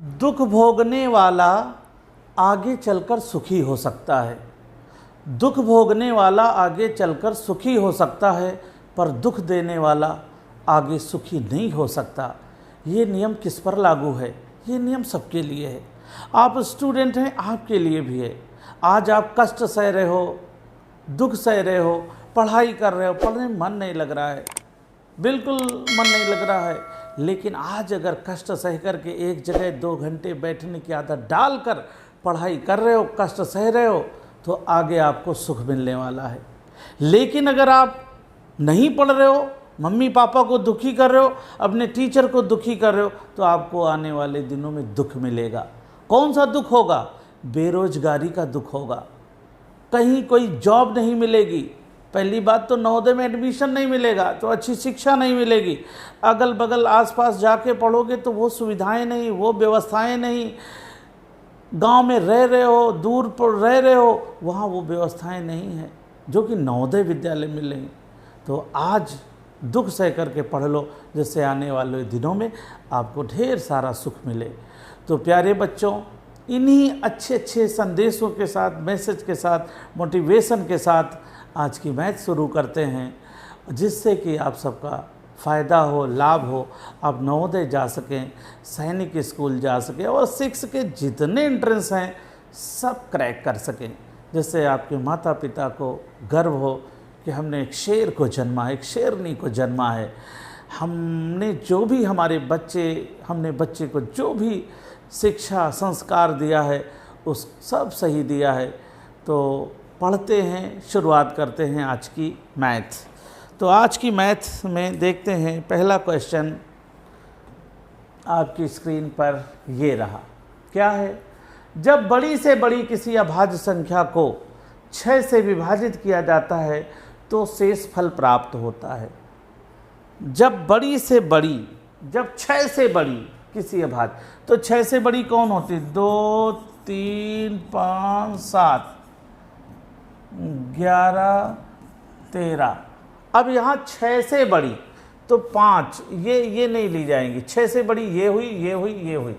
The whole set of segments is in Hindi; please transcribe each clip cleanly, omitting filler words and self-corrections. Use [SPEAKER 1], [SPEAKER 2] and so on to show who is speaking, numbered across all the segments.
[SPEAKER 1] दुख भोगने वाला आगे चलकर सुखी हो सकता है। दुख भोगने वाला आगे चलकर सुखी हो सकता है, पर दुख देने वाला आगे सुखी नहीं हो सकता। ये नियम किस पर लागू है? ये नियम सबके लिए है। आप स्टूडेंट हैं, आपके लिए भी है। आज आप कष्ट सह रहे हो, दुख सह रहे हो, पढ़ाई कर रहे हो, पढ़ने में मन नहीं लग रहा है, बिल्कुल मन नहीं लग रहा है, लेकिन आज अगर कष्ट सह कर के एक जगह 2 घंटे बैठने की आदत डालकर पढ़ाई कर रहे हो, कष्ट सह रहे हो, तो आगे आपको सुख मिलने वाला है। लेकिन अगर आप नहीं पढ़ रहे हो, मम्मी पापा को दुखी कर रहे हो, अपने टीचर को दुखी कर रहे हो, तो आपको आने वाले दिनों में दुख मिलेगा। कौन सा दुख होगा? बेरोजगारी का दुख होगा। कहीं कोई जॉब नहीं मिलेगी। पहली बात तो नवोदय में एडमिशन नहीं मिलेगा, तो अच्छी शिक्षा नहीं मिलेगी। अगल बगल आसपास जाके पढ़ोगे तो वो सुविधाएं नहीं, वो व्यवस्थाएं नहीं। गांव में रह रहे हो, दूर पर रह रहे हो, वहाँ वो व्यवस्थाएं नहीं हैं जो कि नवोदय विद्यालय में मिलेंगी। तो आज दुख सह करके पढ़ लो, जिससे आने वाले दिनों में आपको ढेर सारा सुख मिले। तो प्यारे बच्चों, इन्हीं अच्छे अच्छे संदेशों के साथ, मैसेज के साथ, मोटिवेशन के साथ आज की मैथ शुरू करते हैं, जिससे कि आप सबका फ़ायदा हो, लाभ हो, आप नवोदय जा सकें, सैनिक स्कूल जा सकें और 6 के जितने एंट्रेंस हैं सब क्रैक कर सकें, जिससे आपके माता पिता को गर्व हो कि हमने एक शेर को जन्मा है, एक शेरनी को जन्मा है। हमने जो भी हमने बच्चे को जो भी शिक्षा संस्कार दिया है, उस सब सही दिया है। तो पढ़ते हैं, शुरुआत करते हैं आज की मैथ। तो आज की मैथ में देखते हैं, पहला क्वेश्चन आपकी स्क्रीन पर ये रहा। क्या है? जब बड़ी से बड़ी किसी अभाज्य संख्या को 6 से विभाजित किया जाता है तो शेष फल प्राप्त होता है। जब 6 से बड़ी किसी अभाज्य, तो 6 से बड़ी कौन होती? 2, 3, 5, 7, 11, 13। अब यहाँ 6 से बड़ी तो 5, ये नहीं ली जाएंगी। 6 से बड़ी ये हुई, ये हुई, ये हुई।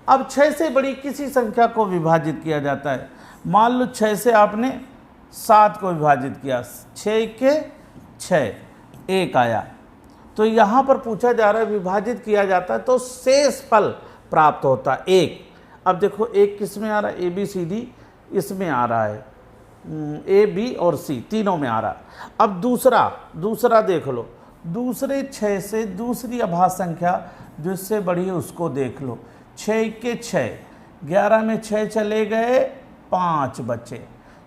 [SPEAKER 1] अब 6 से बड़ी किसी संख्या को विभाजित किया जाता है। मान लो 6 से आपने 7 को विभाजित किया, 6 के 6, 1 आया। तो यहाँ पर पूछा जा रहा है, विभाजित किया जाता है तो शेष फल प्राप्त होता है 1। अब देखो 1 किस में आ रहा है? ए बी सी डी इसमें आ रहा है, ए बी और सी तीनों में आ रहा है। अब दूसरा देख लो, दूसरे 6 से दूसरी अभाज्य संख्या जो इससे बड़ी है उसको देख लो। 6 के 6, 11 में 6 चले गए, 5 बचे।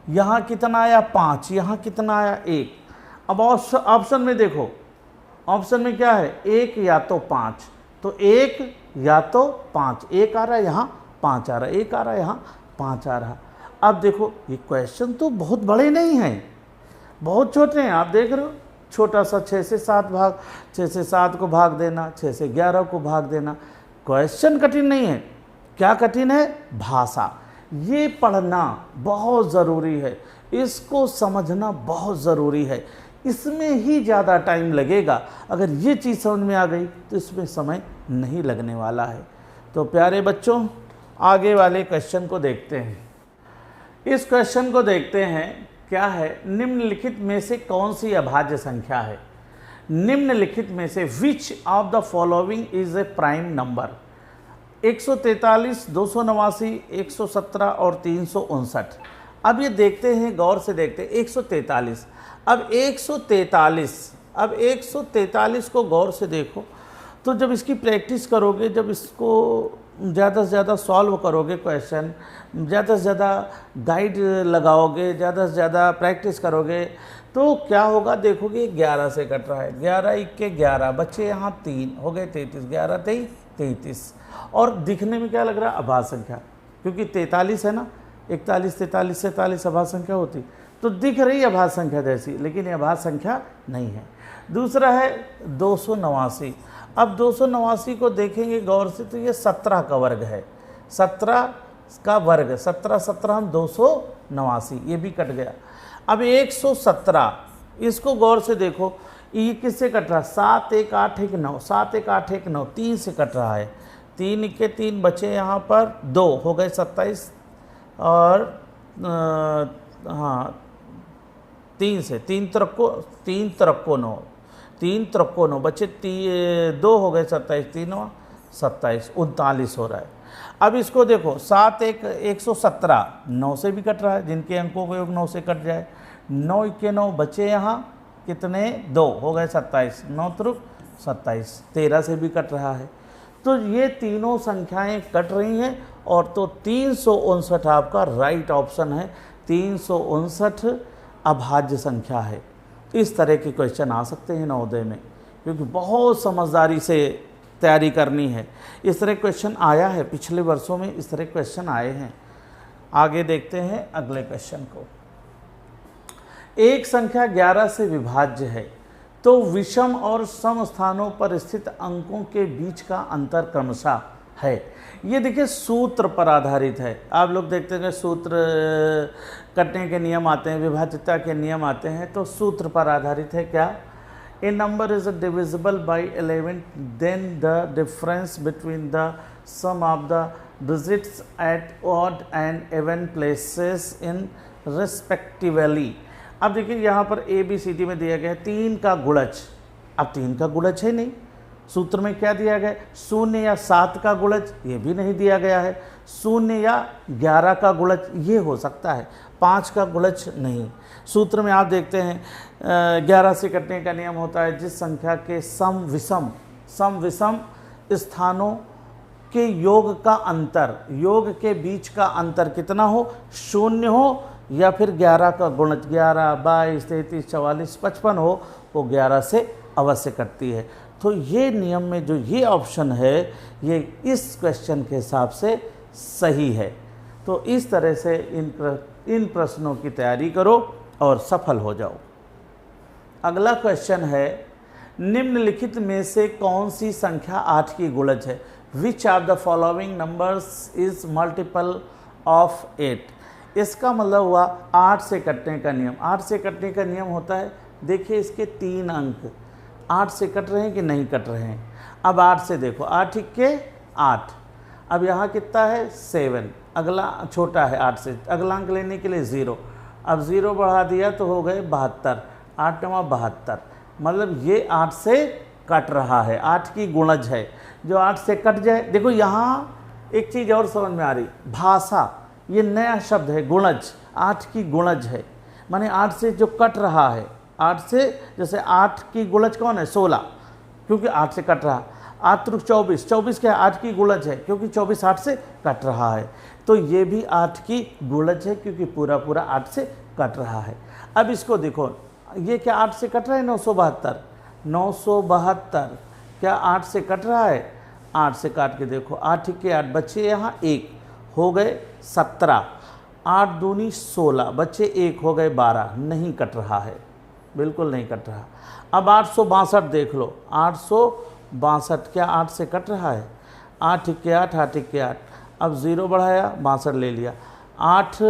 [SPEAKER 1] यहाँ कितना आया? 5। यहाँ कितना आया? 1। अब ऑप्शन में देखो, ऑप्शन में क्या है? 1 या तो 5, तो 1 या तो 5। 1 आ रहा है, यहाँ 5 आ रहा है, 1 आ रहा है, यहाँ 5 आ रहा है। अब देखो ये क्वेश्चन तो बहुत बड़े नहीं हैं, बहुत छोटे हैं। आप देख रहे हो, छोटा सा 6 से 7 को भाग देना, 6 से 11 को भाग देना। क्वेश्चन कठिन नहीं है। क्या कठिन है? भाषा। ये पढ़ना बहुत ज़रूरी है, इसको समझना बहुत ज़रूरी है। इसमें ही ज़्यादा टाइम लगेगा। अगर ये चीज़ समझ में आ गई तो इसमें समय नहीं लगने वाला है। तो प्यारे बच्चों, आगे वाले क्वेश्चन को देखते हैं। इस क्वेश्चन को देखते हैं, क्या है? निम्नलिखित में से कौन सी अभाज्य संख्या है? निम्नलिखित में से which of the following is a prime number? 143, 289, 117 और 359। अब ये देखते हैं, गौर से देखते हैं। 143, अब 143 को गौर से देखो। तो जब इसकी प्रैक्टिस करोगे, जब इसको ज़्यादा से ज़्यादा सॉल्व करोगे क्वेश्चन, ज़्यादा से ज़्यादा गाइड लगाओगे, ज़्यादा से ज़्यादा प्रैक्टिस करोगे, तो क्या होगा? देखोगे 11 से कट रहा है। 11 1 के 11 बच्चे, यहाँ 3 हो गए, 33, 11 23, 33। और दिखने में क्या लग रहा है? अभाज्य संख्या, क्योंकि 43 है ना, 41, 43, 47 अभाज्य संख्या होती, तो दिख रही है अभाज्य संख्या जैसी, लेकिन ये अभाज्य संख्या नहीं है। दूसरा है 289। अब 289 को देखेंगे गौर से, तो ये 17 का वर्ग है। 17 का वर्ग, 17 17 हम 289, ये भी कट गया। अब 117, इसको गौर से देखो, ये किससे कट रहा है? 7 1 8 1 9, 7 1 8 1 9, 3 से कट रहा है। 3 इक्के 3 बचे यहाँ पर 2 हो गए 27 और हाँ 3 से 3 तरफ को 9, 3 तरफ को 9 बचे 2 हो गए 27, 3 27 39 हो रहा है। अब इसको देखो 7 1 117 9 से भी कट रहा है, जिनके अंकों का योग 9 से कट जाए। 9 इक्के 9 बचे यहाँ कितने 2 हो गए 27, 9 त्रुक 27 13 से भी कट रहा है। तो ये तीनों संख्याएं कट रही हैं और तो 359 आपका राइट ऑप्शन है। 359 अभाज्य संख्या है। इस तरह के क्वेश्चन आ सकते हैं नवोदय में, क्योंकि बहुत समझदारी से तैयारी करनी है। इस तरह क्वेश्चन आया है, पिछले वर्षों में इस तरह क्वेश्चन आए हैं। आगे देखते हैं अगले क्वेश्चन को। एक संख्या 11 से विभाज्य है तो विषम और सम स्थानों पर स्थित अंकों के बीच का अंतर क्रमशः है। ये देखिए सूत्र पर आधारित है। आप लोग देखते हैं सूत्र कटने के नियम आते हैं, विभाज्यता के नियम आते हैं, तो सूत्र पर आधारित है। क्या? A number is divisible by 11 then the difference between the sum of the digits at odd and even places in respectively. अब देखिए यहाँ पर ए बी सी डी में दिया गया है 3 का गुणज। अब 3 का गुणज है नहीं, सूत्र में क्या दिया गया है? 0 या 7 का गुणज, ये भी नहीं दिया गया है। 0 या 11 का गुणज ये हो सकता है, 5 का गुणज नहीं। सूत्र में आप देखते हैं 11 से कटने का नियम होता है जिस संख्या के सम विषम स्थानों के योग का अंतर, योग के बीच का अंतर कितना हो, 0 हो या फिर 11 का गुणज, 11 22 33 44 55 हो, वो 11 से अवश्य कटती है। तो ये नियम में जो ये ऑप्शन है ये इस क्वेश्चन के हिसाब से सही है। तो इस तरह से इन प्रश्नों की तैयारी करो और सफल हो जाओ। अगला क्वेश्चन है, निम्नलिखित में से कौन सी संख्या 8 की गुणज है? Which of the following numbers is multiple of 8? इसका मतलब हुआ 8 से कटने का नियम। 8 से कटने का नियम होता है, देखिए इसके 3 अंक 8 से कट रहे हैं कि नहीं कट रहे हैं। अब 8 से देखो, 8 इक्के 8, अब यहाँ कितना है 7, अगला छोटा है 8 से, अगला अंक लेने के लिए 0, अब 0 बढ़ा दिया तो हो गए 72, 8 9 72, मतलब ये 8 से कट रहा है, 8 की गुणज है। जो 8 से कट जाए, देखो यहाँ एक चीज़ और समझ में आ रही, भाषा, ये नया शब्द है गुणज, 8 की गुणज है, माने 8 से जो कट रहा है, 8 से जैसे 8 की गुणज कौन है 16, क्योंकि 8 से कट रहा। 8 त्रुक 24, 24 क्या है 8 की गुणज है, क्योंकि 24 8 से कट रहा है। तो ये भी 8 की गुणज है, क्योंकि पूरा 8 से कट रहा है। अब इसको देखो, ये क्या 8 से कट रहा है 972, 972 क्या 8 से कट रहा है? 8 से काट के देखो, 8 के 8 बच्चे यहाँ 1 हो गए 17, 8 दूनी 16 बच्चे 1 हो गए 12, नहीं कट रहा है, बिल्कुल नहीं कट रहा। अब 862 देख लो, 862 क्या 8 से कट रहा है? 8 इक्के 8, 8 इक्के 8, अब 0 बढ़ाया 62 ले लिया, 8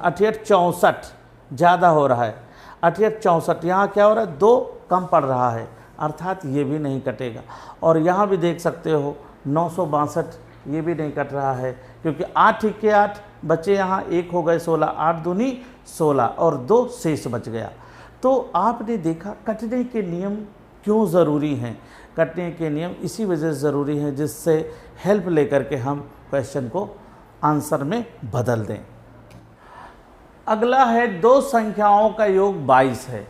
[SPEAKER 1] 8 64 ज़्यादा हो रहा है, 8 64 यहाँ क्या हो रहा है 2 कम पड़ रहा है, अर्थात ये भी नहीं कटेगा। और यहाँ भी देख सकते हो 962 ये भी नहीं कट रहा है, क्योंकि 8 इक्के 8 बच्चे यहाँ 1 हो गए 16, 8 दूनी 16 और 2 शेष बच गया। तो आपने देखा कटने के नियम क्यों ज़रूरी हैं। कटने के नियम इसी वजह से ज़रूरी हैं जिससे हेल्प लेकर के हम क्वेश्चन को आंसर में बदल दें। अगला है, 2 संख्याओं का योग 22 है।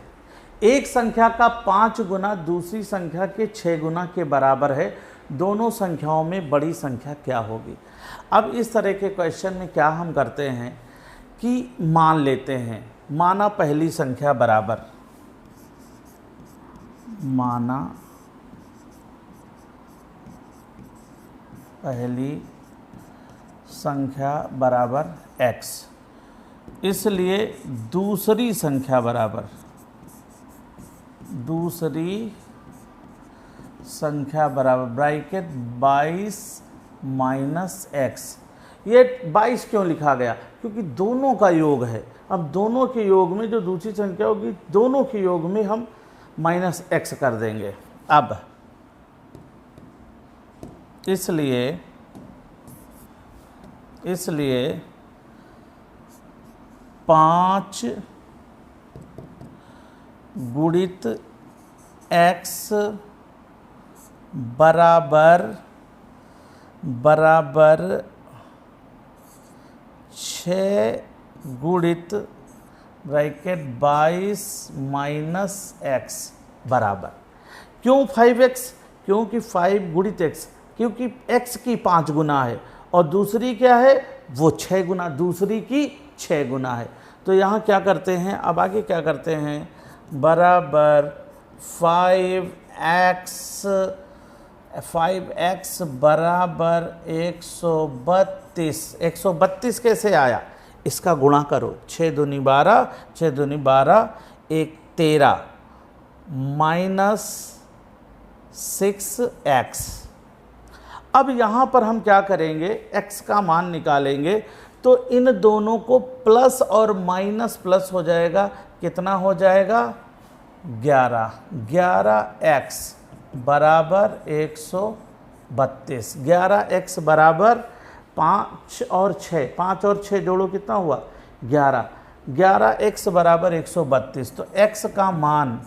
[SPEAKER 1] एक संख्या का 5 गुना दूसरी संख्या के 6 गुना के बराबर है, दोनों संख्याओं में बड़ी संख्या क्या होगी? अब इस तरह के क्वेश्चन में क्या हम करते हैं कि मान लेते हैं, माना पहली संख्या बराबर, माना पहली संख्या बराबर x, इसलिए दूसरी संख्या बराबर, दूसरी संख्या बराबर ब्रैकेट 22 माइनस एक्स। ये 22 क्यों लिखा गया? क्योंकि दोनों का योग है। अब दोनों के योग में जो दूसरी संख्या होगी, दोनों के योग में हम माइनस एक्स कर देंगे। अब इसलिए 5 गुणित x बराबर 6 गुणित ब्रैकेट 22 माइनस x बराबर, क्यों 5x? क्योंकि 5 गुणित x, क्योंकि x की 5 गुना है और दूसरी क्या है, वो 6 गुना, दूसरी की 6 गुना है। तो यहाँ क्या करते हैं, अब आगे क्या करते हैं, बराबर 5x बराबर 132। 132 कैसे आया, इसका गुणा करो, 6 दूनी 12, 6 दूनी 12, 1 13 माइनस 6x। अब यहाँ पर हम क्या करेंगे, x का मान निकालेंगे तो इन दोनों को प्लस और माइनस प्लस हो जाएगा, कितना हो जाएगा 11x बराबर 132। 11x बराबर 5 और 6, 5 और 6 जोड़ो कितना हुआ 11, 11x बराबर 132। तो x का मान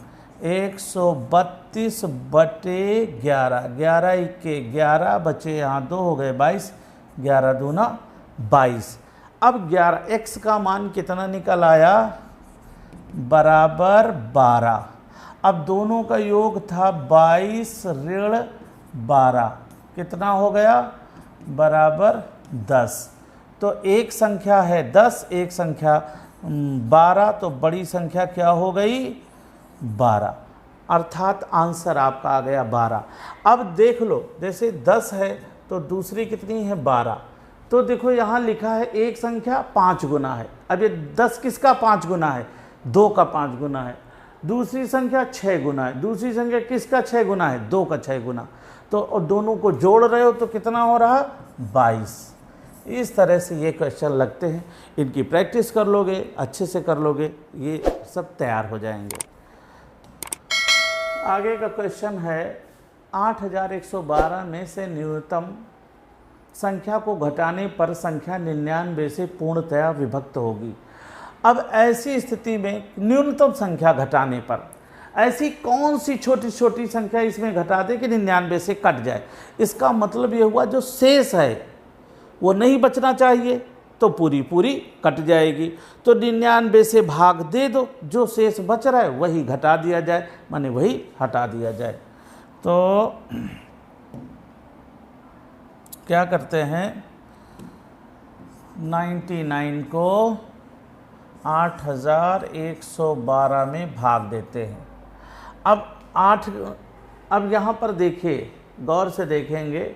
[SPEAKER 1] 132 बटे 11, 11 के 11 बचे यहाँ 2 हो गए 22, 11 दूना 22। अब 11x का मान कितना निकल आया, बराबर 12। अब दोनों का योग था 22 ऋण 12, कितना हो गया, बराबर 10। तो एक संख्या है 10, एक संख्या 12, तो बड़ी संख्या क्या हो गई 12, अर्थात आंसर आपका आ गया 12। अब देख लो, जैसे 10 है तो दूसरी कितनी है 12, तो देखो यहाँ लिखा है एक संख्या 5 गुना है। अब ये 10 किसका 5 गुना है, 2 का 5 गुना है। दूसरी संख्या 6 गुना है, दूसरी संख्या किसका 6 गुना है, 2 का 6 गुना। तो और दोनों को जोड़ रहे हो तो कितना हो रहा 22। इस तरह से ये क्वेश्चन लगते हैं, इनकी प्रैक्टिस कर लोगे, अच्छे से कर लोगे, ये सब तैयार हो जाएंगे। आगे का क्वेश्चन है 8112 में से न्यूनतम संख्या को घटाने पर संख्या 99 से पूर्णतया विभक्त होगी। अब ऐसी स्थिति में न्यूनतम संख्या घटाने पर ऐसी कौन सी छोटी छोटी संख्या इसमें घटा दे कि 99 से कट जाए। इसका मतलब ये हुआ जो शेष है वो नहीं बचना चाहिए, तो पूरी पूरी कट जाएगी। तो 99 से भाग दे दो, जो शेष बच रहा है वही घटा दिया जाए, माने वही हटा दिया जाए। तो क्या करते हैं, 99 को 8112 में भाग देते हैं। अब यहाँ पर देखिए, गौर से देखेंगे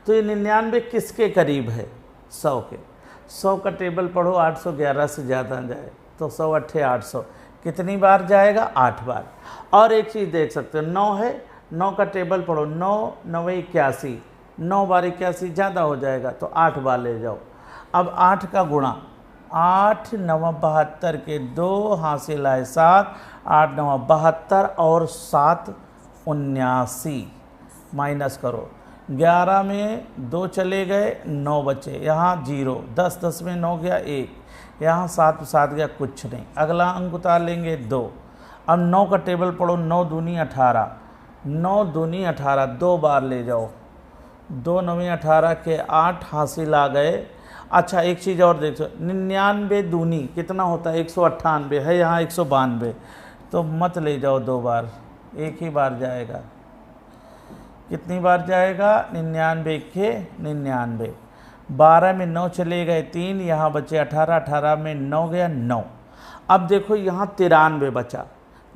[SPEAKER 1] तो ये 99 किसके करीब है, 100 के। 100 का टेबल पढ़ो, 811 से ज़्यादा जाए तो 100 अट्ठे 800, कितनी बार जाएगा 8 बार। और एक चीज़ देख सकते हो, 9 है, 9 का टेबल पढ़ो, 9 9 81, 9 बार 81 ज़्यादा हो जाएगा तो 8 बार ले जाओ। अब 8 का गुणा, 8 9 72 के 2 हासिल आए 7, 8 9 72 और 7 79, माइनस करो। 11 में 2 चले गए, 9 बचे, यहाँ 0, 10 10 में 9 गया 1, यहाँ 7 7 गया कुछ नहीं। अगला अंक उतार लेंगे 2। अब 9 का टेबल पढ़ो, 9 दूनी 18, 9 दूनी 18, 2 बार ले जाओ, 2 9 18 के 8 हासिल आ गए। अच्छा एक चीज़ और देखो, 99 दूनी कितना होता है 198 है, यहाँ 192, तो मत ले जाओ 2 बार, एक ही बार जाएगा। कितनी बार जाएगा 99 के 99, 12 में 9 चले गए 3, यहाँ बचे 18, 18 में 9 गया 9। अब देखो यहाँ 93 बचा,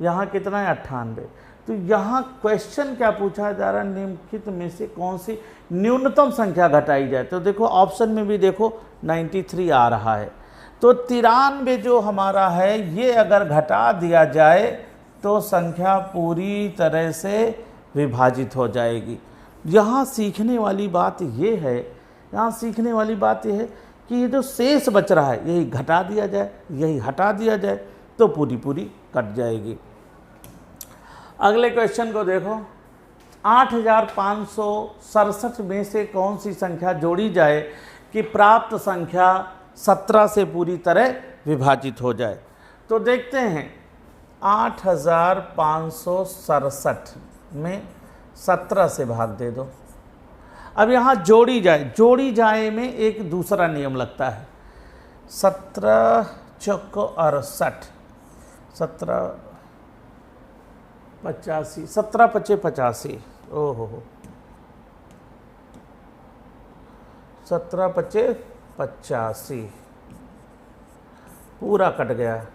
[SPEAKER 1] यहाँ कितना है 98। तो यहाँ क्वेश्चन क्या पूछा जा रहा है, निम्नलिखित में से कौन सी न्यूनतम संख्या घटाई जाए। तो देखो ऑप्शन में भी देखो 93 आ रहा है, तो 93 जो हमारा है ये अगर घटा दिया जाए तो संख्या पूरी तरह से विभाजित हो जाएगी। यहाँ सीखने वाली बात ये है, यहाँ सीखने वाली बात ये है कि ये जो शेष बच रहा है यही घटा दिया जाए, यही हटा दिया जाए तो पूरी पूरी कट जाएगी। अगले क्वेश्चन को देखो, 8567 में से कौन सी संख्या जोड़ी जाए कि प्राप्त संख्या 17 से पूरी तरह विभाजित हो जाए। तो देखते हैं 8567 में 17 से भाग दे दो। अब यहाँ जोड़ी जाए में एक दूसरा नियम लगता है। 17 चौक 68, 17 85, 17 पचे 85, ओहो 17 पचे 85 पूरा कट गया।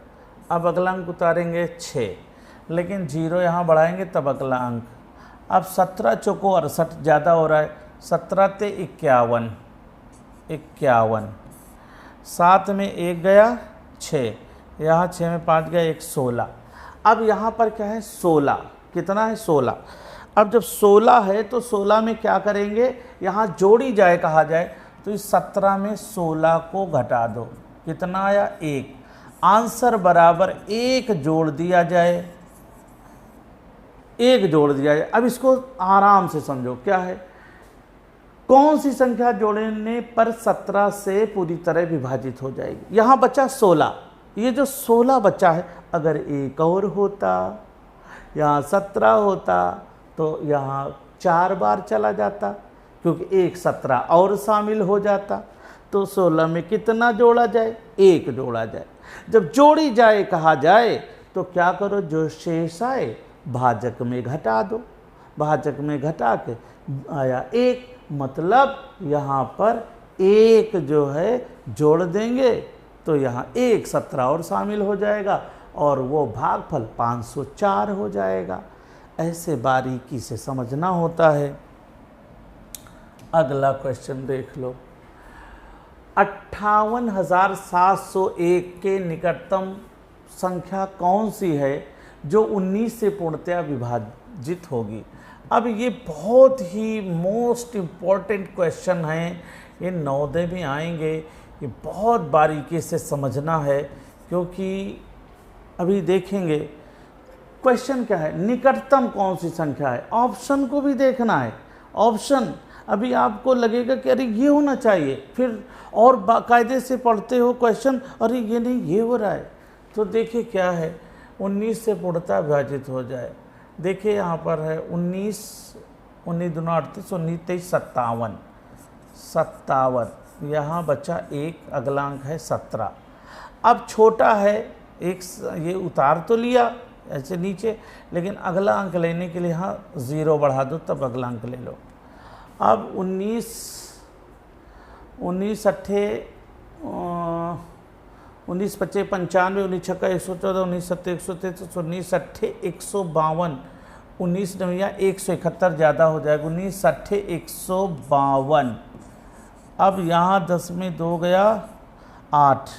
[SPEAKER 1] अब अगला अंक उतारेंगे 6, लेकिन 0 यहाँ बढ़ाएंगे तब अगला अंक। अब 17 चौको 68 ज़्यादा हो रहा है। 17 ते 51, 51, 7 में 1 गया 6, यहाँ 6 में 5 गया 1, 16। अब यहाँ पर क्या है 16, कितना है 16। अब जब 16 है तो 16 में क्या करेंगे, यहाँ जोड़ी जाए कहा जाए तो इस 17 में 16 को घटा दो। कितना आया 1। आंसर बराबर 1 जोड़ दिया जाए, 1 जोड़ दिया जाए। अब इसको आराम से समझो क्या है, कौन सी संख्या जोड़ने पर 17 से पूरी तरह विभाजित हो जाएगी। यहाँ बचा 16, ये जो 16 बचा है, अगर एक और होता, यहाँ 17 होता तो यहाँ 4 बार चला जाता, क्योंकि एक 17 और शामिल हो जाता। तो 16 में कितना जोड़ा जाए, 1 जोड़ा जाए। जब जोड़ी जाए कहा जाए तो क्या करो, जो शेष आए भाजक में घटा दो। भाजक में घटा के आया 1, मतलब यहाँ पर 1 जो है जोड़ देंगे तो यहाँ 1 17 और शामिल हो जाएगा और वो भागफल 504 हो जाएगा। ऐसे बारीकी से समझना होता है। अगला क्वेश्चन देख लो। 58,701 के निकटतम संख्या कौन सी है जो 19 से पूर्णतया विभाजित होगी। अब ये बहुत ही मोस्ट इम्पॉर्टेंट क्वेश्चन है, ये नवोदय में आएंगे, ये बहुत बारीकी से समझना है, क्योंकि अभी देखेंगे क्वेश्चन क्या है, निकटतम कौन सी संख्या है। ऑप्शन को भी देखना है। ऑप्शन अभी आपको लगेगा कि अरे ये होना चाहिए, फिर और बाकायदे से पढ़ते हो क्वेश्चन, अरे ये नहीं ये हो रहा है। तो देखिए क्या है, 19 से पूर्णतः विभाजित हो जाए। देखिए यहाँ पर है 19 दूना 38, 19 23 57, 57, यहाँ बचा 1, अगला अंक है 17। अब छोटा है एक, ये उतार तो लिया ऐसे नीचे, लेकिन अगला अंक लेने के लिए यहाँ 0 बढ़ा दो तब अगला अंक ले लो। अब 19 पच्चे 95, 19 छक्का 114, 19 सत्ते 133, 19 अट्ठे 152, 19 नविया 171 ज़्यादा हो जाएगा, 19 अट्ठे 152। अब यहाँ 10 में 2 गया 8,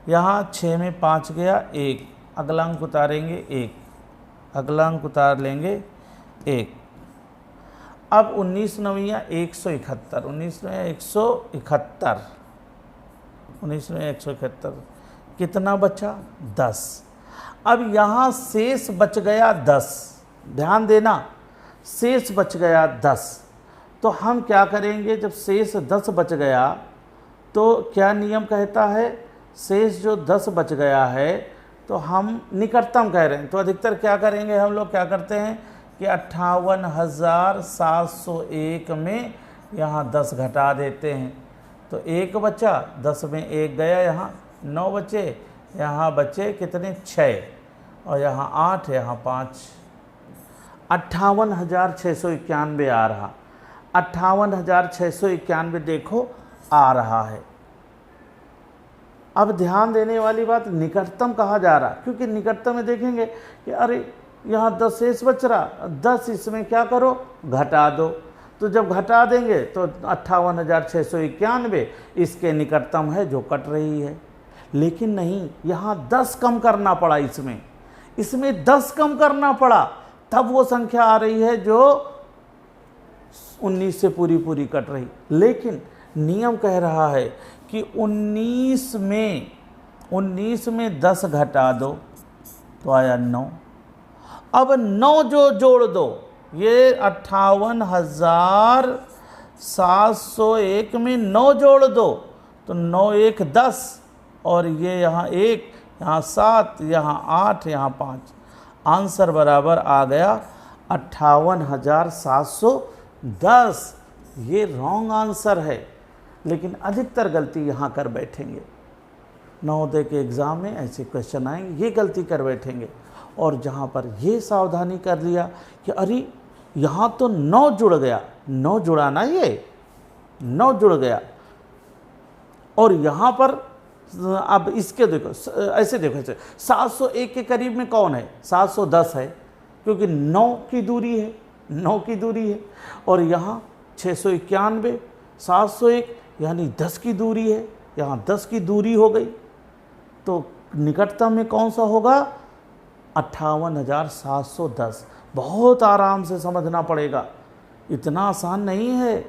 [SPEAKER 1] यहाँ 6 में 5 गया 1, अगला अंक उतारेंगे 1, अगला अंक उतार लेंगे 1। अब 19 नविया 171, 19 नविया 171, 19 नविया 171, कितना बचा 10। अब यहाँ शेष बच गया 10, ध्यान देना, शेष बच गया 10। तो हम क्या करेंगे, जब शेष 10 बच गया तो क्या नियम कहता है, शेष जो 10 बच गया है तो हम निकटतम कह रहे हैं, तो अधिकतर क्या करेंगे, हम लोग क्या करते हैं कि 58,701 में यहाँ 10 घटा देते हैं। तो 1 बचा, 10 में 1 गया, यहाँ 9 बचे, यहाँ बचे कितने 6, और यहाँ 8, यहाँ 5, 58,691 आ रहा। 58,691 देखो आ रहा है। अब ध्यान देने वाली बात, निकटतम कहा जा रहा, क्योंकि निकटतम में देखेंगे कि अरे यहाँ 10 शेष बच रहा, 10 इसमें क्या करो घटा दो। तो जब घटा देंगे तो 58,691 इसके निकटतम है जो कट रही है। लेकिन नहीं, यहाँ 10 कम करना पड़ा, इसमें 10 कम करना पड़ा, तब वो संख्या आ रही है जो 19 से पूरी कट रही। लेकिन नियम कह रहा है कि 19 में 10 घटा दो तो आया 9। अब 9 जो जोड़ दो ये 58,701 में 9 जोड़ दो तो 9 1 10 और ये यहाँ 1, यहाँ 7, यहाँ 8, यहाँ 5। आंसर बराबर आ गया 58,710। ये रॉन्ग आंसर है, लेकिन अधिकतर गलती यहाँ कर बैठेंगे। नवोदय के एग्ज़ाम में ऐसे क्वेश्चन आएंगे, ये गलती कर बैठेंगे। और जहाँ पर ये सावधानी कर लिया कि अरे यहाँ तो 9 जुड़ गया, 9 जुड़ा ना, ये 9 जुड़ गया, और यहाँ पर अब इसके देखो, ऐसे देखो, ऐसे 701 के करीब में कौन है? 710 है, क्योंकि 9 की दूरी है, 9 की दूरी है। और यहाँ 691, 701 यानी 10 की दूरी है, यहाँ 10 की दूरी हो गई। तो निकटतम में कौन सा होगा? 58,710। बहुत आराम से समझना पड़ेगा, इतना आसान नहीं है।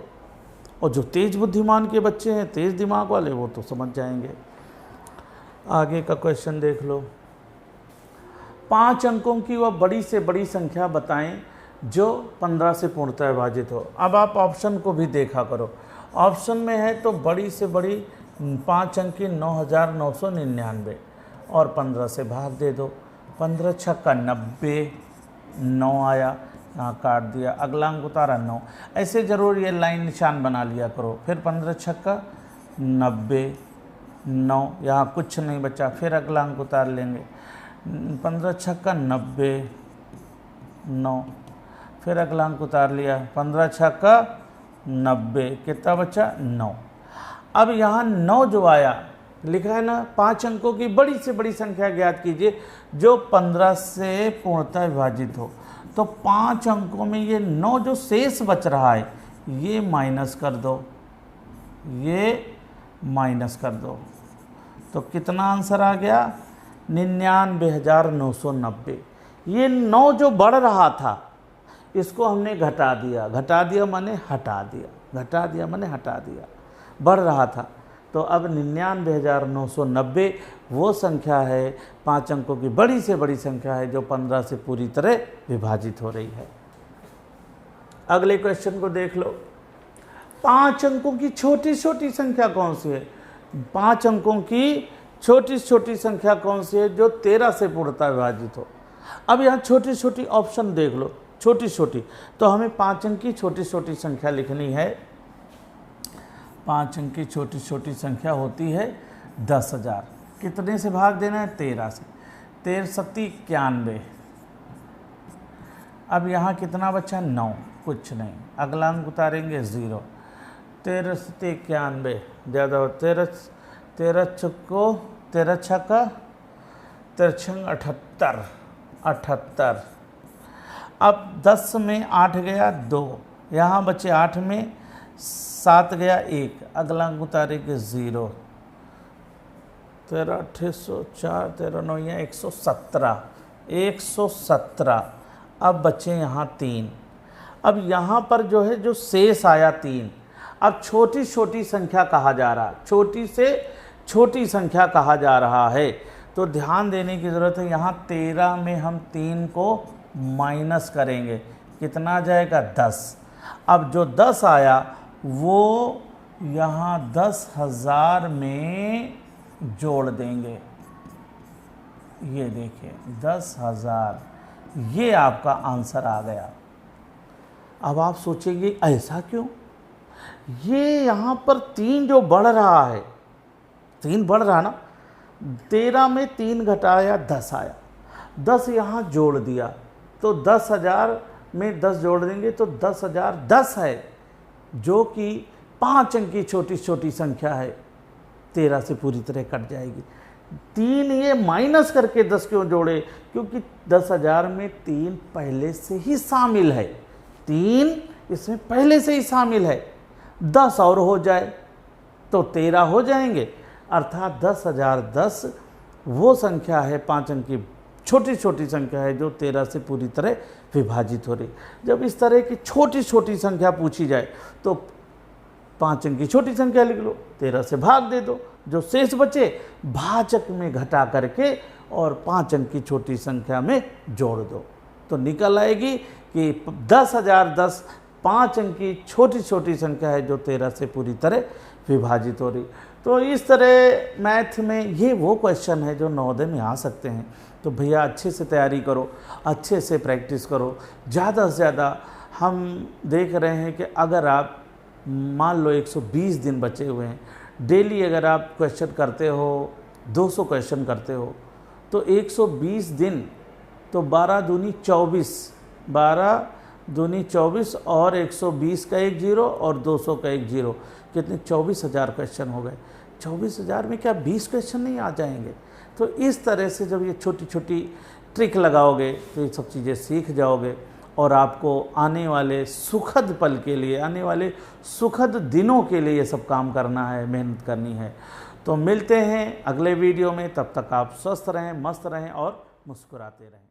[SPEAKER 1] और जो तेज बुद्धिमान के बच्चे हैं, तेज दिमाग वाले, वो तो समझ जाएंगे। आगे का क्वेश्चन देख लो। 5 अंकों की वह बड़ी से बड़ी संख्या बताएं जो 15 से पूर्णतः विभाजित हो। अब आप ऑप्शन को भी देखा करो। ऑप्शन में है तो बड़ी से बड़ी 5 अंक की 9,999 और 15 से भाग दे दो। 15 छक्का 90, 9 आया, यहाँ काट दिया, अगला अंक उतारा 9। ऐसे ज़रूर ये लाइन निशान बना लिया करो। फिर 15 छक्का 90, 9, यहाँ कुछ नहीं बचा, फिर अगला अंक उतार लेंगे। 15 छक्का 90, 9, फिर अगला अंक उतार लिया। 15 छक्का 90, कितना बचा? 9। अब यहाँ 9 जो आया, लिखा है ना 5 अंकों की बड़ी से बड़ी संख्या ज्ञात कीजिए जो 15 से पूर्णतः विभाजित हो। तो 5 अंकों में ये 9 जो शेष बच रहा है, ये माइनस कर दो, ये माइनस कर दो। तो कितना आंसर आ गया? 99,990। ये 9 जो बढ़ रहा था, इसको हमने घटा दिया। घटा दिया माने हटा दिया, घटा दिया माने हटा दिया। बढ़ रहा था, तो अब 99,990 वो संख्या है, 5 अंकों की बड़ी से बड़ी संख्या है जो 15 से पूरी तरह विभाजित हो रही है। अगले क्वेश्चन को देख लो। 5 अंकों की छोटी छोटी संख्या कौन सी है? 5 अंकों की छोटी छोटी संख्या कौन सी है जो 13 से पूर्णतः विभाजित हो? अब यहाँ छोटी छोटी ऑप्शन देख लो, छोटी छोटी। तो हमें 5 अंक की छोटी छोटी संख्या लिखनी है। 5 अंक की छोटी छोटी संख्या होती है 10,000। कितने से भाग देना है? 13 से। 13 सत्ती 91। अब यहाँ कितना बचा? 9, कुछ नहीं। अगला अंक उतारेंगे 0। 13 सत्ती 91, ज़्यादा हो 13 छक्को 13 छक्का 78। अब 10 में 8 गया 2, यहाँ बचे 8 में 7 गया 1, अगला अंक उतारेंगे 0। 13 804, 13 9 117, 117। अब बचे यहाँ 3। अब यहाँ पर जो है, जो शेष आया 3, अब छोटी छोटी संख्या कहा जा रहा, छोटी से छोटी संख्या कहा जा रहा है। तो ध्यान देने की ज़रूरत है। यहाँ 13 में हम 3 को माइनस करेंगे, कितना आ जाएगा? 10। अब जो 10 आया वो यहाँ 10,000 में जोड़ देंगे। ये देखिए 10,000, ये आपका आंसर आ गया। अब आप सोचेंगे ऐसा क्यों? ये यहाँ पर 3 जो बढ़ रहा है, 3 बढ़ रहा ना, 13 में 3 घटाया 10 आया, 10 यहाँ जोड़ दिया तो 10,000 में 10 जोड़ देंगे तो 10,010 है, जो कि 5 अंक की छोटी छोटी संख्या है, 13 से पूरी तरह कट जाएगी। 3 ये माइनस करके 10 क्यों जोड़े? क्योंकि 10,000 में 3 पहले से ही शामिल है, 3 इसमें पहले से ही शामिल है। 10 और हो जाए तो 13 हो जाएंगे, अर्थात 10,010 वो संख्या है, 5 अंक की छोटी छोटी संख्या है जो 13 से पूरी तरह विभाजित हो रही। जब इस तरह की छोटी छोटी संख्या पूछी जाए तो 5 अंक की छोटी संख्या लिख लो, 13 से भाग दे दो, जो शेष बचे भाजक में घटा करके और 5 अंक की छोटी संख्या में जोड़ दो। तो निकल आएगी कि 10,010 5 अंक की छोटी छोटी संख्या है जो 13 से पूरी तरह विभाजित हो रही। तो इस तरह मैथ में ये वो क्वेश्चन है जो नवोदय में आ सकते हैं। तो भैया अच्छे से तैयारी करो, अच्छे से प्रैक्टिस करो, ज़्यादा से ज़्यादा। हम देख रहे हैं कि अगर आप मान लो 120 दिन बचे हुए हैं, डेली अगर आप क्वेश्चन करते हो, 200 क्वेश्चन करते हो, तो 120 दिन तो 12 दूनी 24, 12 दूनी 24 और 120 का 1 जीरो और 200 का 1 जीरो, कितने 24,000 क्वेश्चन हो गए। 24,000 में क्या 20 क्वेश्चन नहीं आ जाएंगे? तो इस तरह से जब ये छोटी छोटी ट्रिक लगाओगे तो ये सब चीज़ें सीख जाओगे और आपको आने वाले सुखद पल के लिए, आने वाले सुखद दिनों के लिए ये सब काम करना है, मेहनत करनी है। तो मिलते हैं अगले वीडियो में, तब तक आप स्वस्थ रहें, मस्त रहें और मुस्कुराते रहें।